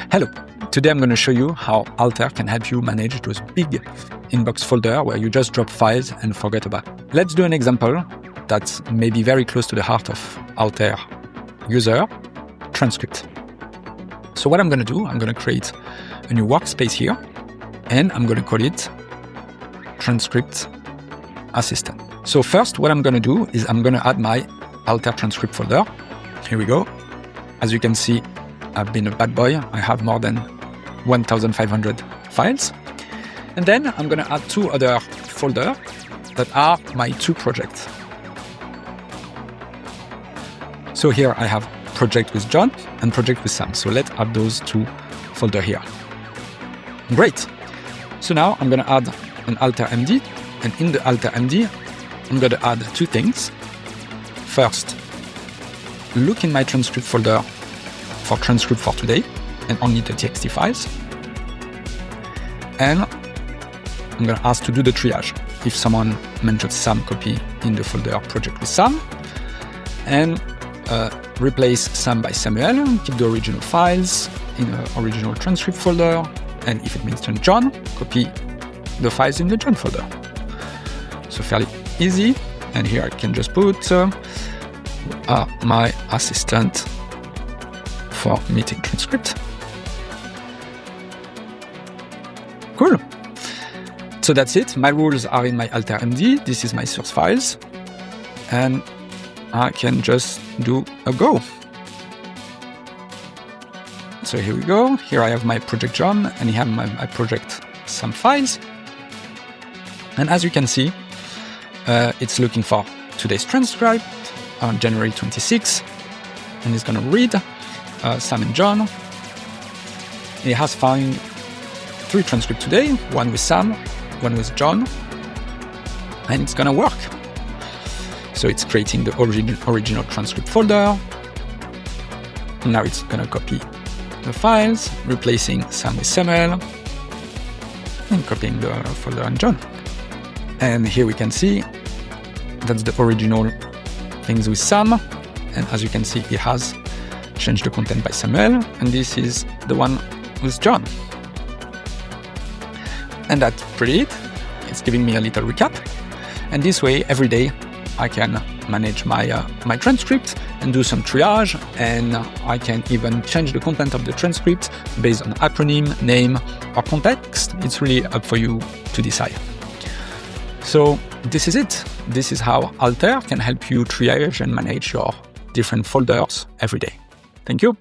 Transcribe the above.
Hello, today I'm going to show you how Alter can help you manage those big inbox folder where you just drop files and forget about it. Let's do an example that's maybe very close to the heart of Alter user, Transcript. So what I'm going to do, I'm going to create a new workspace here, and I'm going to call it Transcript Assistant. So first, what I'm going to do is I'm going to add my Alter Transcript folder. Here we go. As you can see, I've been a bad boy. I have more than 1,500 files. And then I'm going to add two other folders that are my two projects. So here I have project with John and project with Sam. So let's add those two folders here. Great. So now I'm going to add an Alter MD. And in the Alter MD, I'm going to add two things. First, look in my transcript folder for transcript for today and only the TXT files. And I'm going to ask to do the triage. If someone mentions Sam, copy in the folder project with Sam. And replace Sam by Samuel, keep the original files in the original transcript folder. And if it mentions John, copy the files in the John folder. So fairly easy. And here I can just put my assistant for meeting transcript. Cool. So that's it. My rules are in my Alter MD. This is my source files. And I can just do a go. So here we go. Here I have my project John and here my project Sam files. And as you can see, it's looking for today's transcript on January 26, and it's going to read Sam and John. It has found 3 transcripts today, one with Sam, one with John, and it's going to work. So it's creating the original transcript folder. Now it's going to copy the files, replacing Sam with Samuel, and copying the folder on John. And here we can see that's the original things with Sam. And as you can see, it has changed the content by Samuel. And this is the one with John. And that's pretty it. It's giving me a little recap. And this way, every day, I can manage my transcript and do some triage. And I can even change the content of the transcript based on acronym, name, or context. It's really up for you to decide. So this is it. This is how Alter can help you triage and manage your different folders every day. Thank you.